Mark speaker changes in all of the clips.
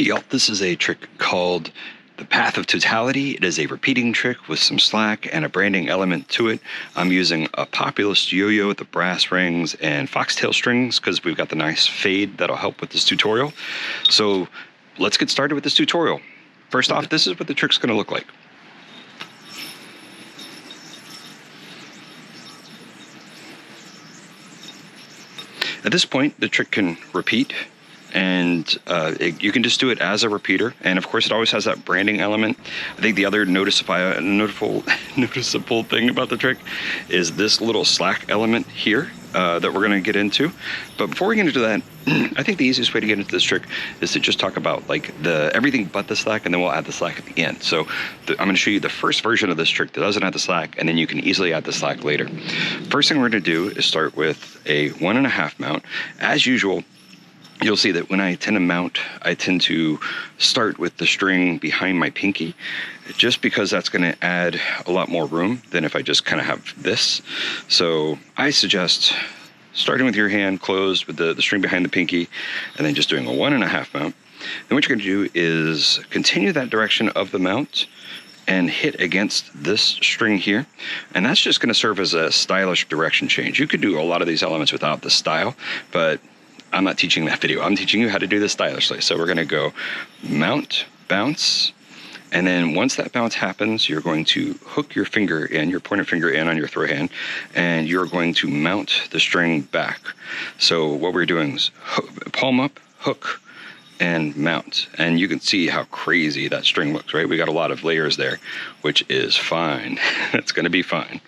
Speaker 1: Hey y'all, this is a trick called the Path of Totality. It is a repeating trick with some slack and a branding element to it. I'm using a Populist yo-yo with the brass rings and foxtail strings because we've got the nice fade that'll help with this tutorial. So let's get started with this tutorial. First off, this is what the trick's going to look like. At this point, the trick can repeat, and you can just do it as a repeater. And of course, it always has that branding element. I think the other noticeable thing about the trick is this little slack element here that we're going to get into. But before we get into that, I think the easiest way to get into this trick is to just talk about like everything but the slack, and then we'll add the slack at the end. So I'm going to show you the first version of this trick that doesn't have the slack, and then you can easily add the slack later. First thing we're going to do is start with a 1.5 mount. As usual, you'll see that when I tend to mount, I tend to start with the string behind my pinky, just because that's going to add a lot more room than if I just kind of have this. So I suggest starting with your hand closed with the string behind the pinky, and then just doing a 1.5 mount. Then what you're going to do is continue that direction of the mount and hit against this string here. And that's just going to serve as a stylish direction change. You could do a lot of these elements without the style, but I'm not teaching that video. I'm teaching you how to do this stylishly. So we're going to go mount, bounce, and then once that bounce happens, you're going to hook your finger in, your pointer finger in on your throw hand, and you're going to mount the string back. So what we're doing is palm up, hook, and mount. And you can see how crazy that string looks, right? We got a lot of layers there, which is fine. It's going to be fine.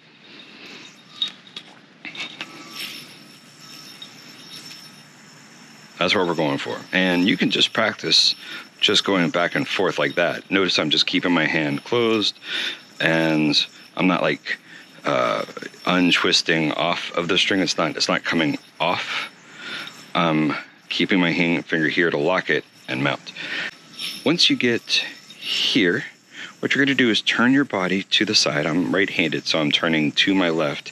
Speaker 1: That's what we're going for. And you can just practice just going back and forth like that. Notice I'm just keeping my hand closed, and I'm not like untwisting off of the string. It's not coming off. I'm keeping my finger here to lock it and mount. Once you get here, what you're going to do is turn your body to the side. I'm right-handed, so I'm turning to my left.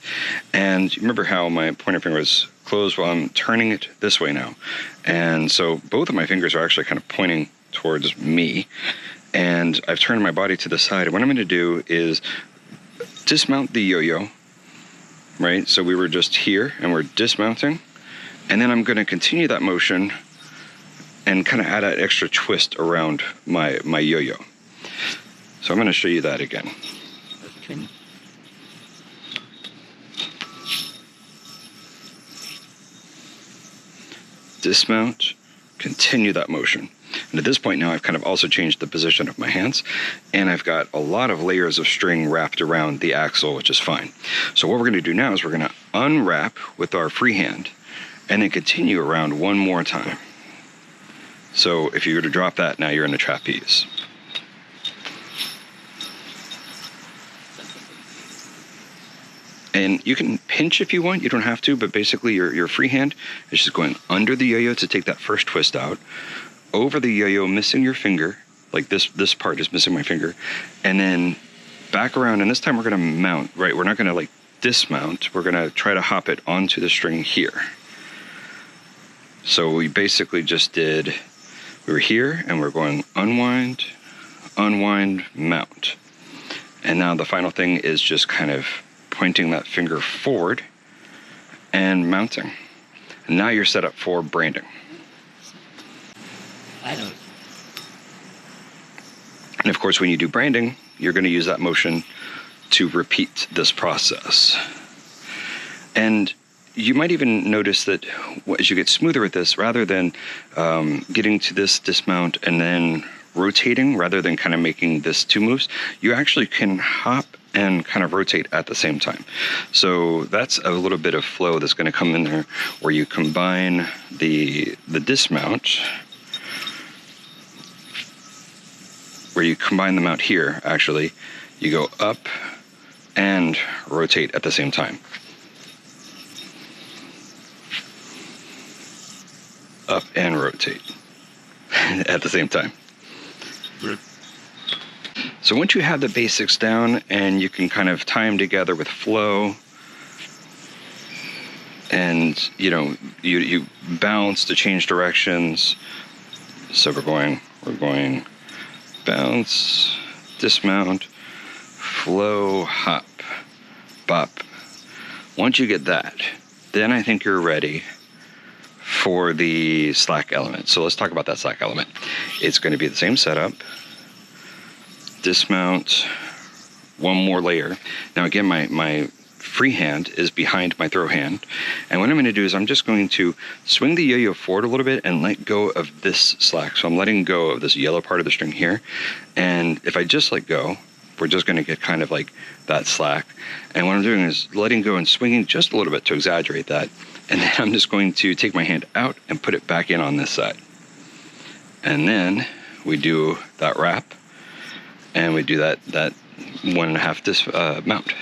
Speaker 1: And remember how my pointer finger was closed? Well, I'm turning it this way now. And so both of my fingers are actually kind of pointing towards me. And I've turned my body to the side. And what I'm going to do is dismount the yo-yo, right? So we were just here, and we're dismounting. And then I'm going to continue that motion and kind of add an extra twist around my yo-yo. So I'm going to show you that again. Okay. Dismount, continue that motion. And at this point now, I've kind of also changed the position of my hands, and I've got a lot of layers of string wrapped around the axle, which is fine. So what we're going to do now is we're going to unwrap with our free hand and then continue around one more time. So if you were to drop that, now you're in a trapeze. And you can pinch if you want, you don't have to, but basically your free hand is just going under the yo-yo to take that first twist out, over the yo-yo, missing your finger, like this part is missing my finger, and then back around, and this time we're going to mount, right? We're not going to like dismount, we're going to try to hop it onto the string here. So we basically just we were here, and we're going unwind, unwind, mount. And now the final thing is just kind of pointing that finger forward and mounting. And now you're set up for branding. And of course, when you do branding, you're going to use that motion to repeat this process. And you might even notice that as you get smoother with this, rather than getting to this dismount and then rotating, rather than kind of making this two moves, you actually can hop and kind of rotate at the same time. So that's a little bit of flow that's going to come in there, where you combine the dismount, where you combine the mount here, actually, you go up and rotate at the same time. Up and rotate at the same time. So once you have the basics down and you can kind of tie them together with flow, and you bounce to change directions. So we're going we're going bounce, dismount, flow, hop, bop. Once you get that, then I think you're ready for the slack element. So let's talk about that slack element. It's going to be the same setup. Dismount, one more layer. Now again, my free hand is behind my throw hand. And what I'm going to do is I'm just going to swing the yo-yo forward a little bit and let go of this slack. So I'm letting go of this yellow part of the string here. And if I just let go, we're just going to get kind of like that slack. And what I'm doing is letting go and swinging just a little bit to exaggerate that. And then I'm just going to take my hand out and put it back in on this side. And then we do that wrap, and we do that 1.5 mount.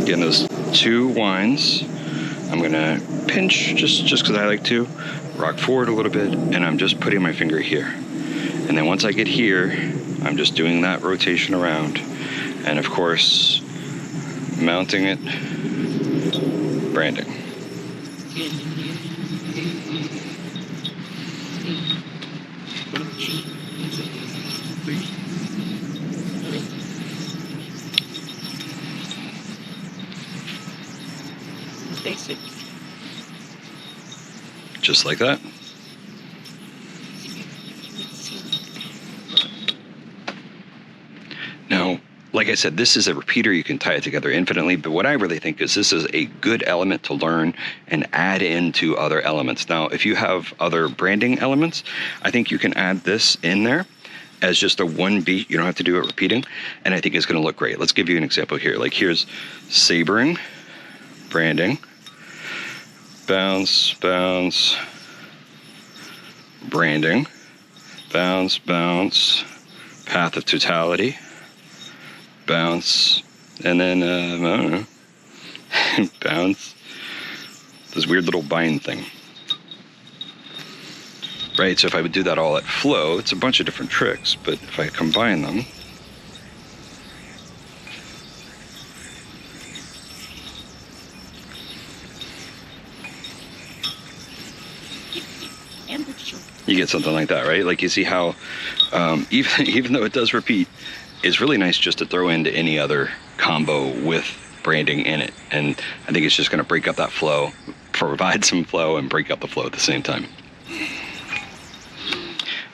Speaker 1: Again, those 2 winds, I'm gonna pinch just because I like to, rock forward a little bit, and I'm just putting my finger here. And then once I get here, I'm just doing that rotation around. And of course, mounting it, branding. Just like that. Now, like I said, this is a repeater. You can tie it together infinitely, but what I really think is this is a good element to learn and add into other elements. Now, if you have other branding elements, I think you can add this in there as just a one beat. You don't have to do it repeating, and I think it's going to look great. Let's give you an example here. Like here's sabering, branding, bounce, bounce, branding, bounce, bounce, path of totality, bounce, and then, I don't know, bounce, this weird little bind thing. Right, so if I would do that all at flow, it's a bunch of different tricks, but if I combine them, you get something like that, right? Like you see how even though it does repeat, it's really nice just to throw into any other combo with branding in it. And I think it's just going to break up that flow, provide some flow, and break up the flow at the same time.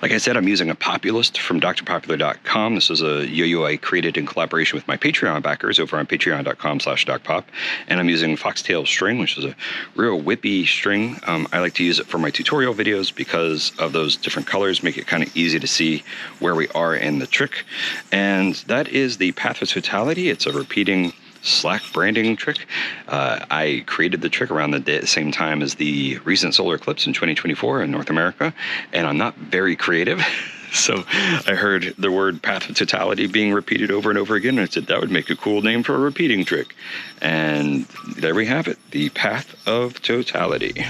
Speaker 1: Like I said, I'm using a Populist from drpopular.com. This is a yo-yo I created in collaboration with my Patreon backers over on patreon.com/docpop. And I'm using foxtail string, which is a real whippy string. I like to use it for my tutorial videos because of those different colors, make it kind of easy to see where we are in the trick. And that is the Path of Totality. It's a repeating slack branding trick. I created the trick around the same time as the recent solar eclipse in 2024 in North America, and I'm not very creative. So I heard the word Path of Totality being repeated over and over again, and I said that would make a cool name for a repeating trick. And there we have it, the Path of Totality.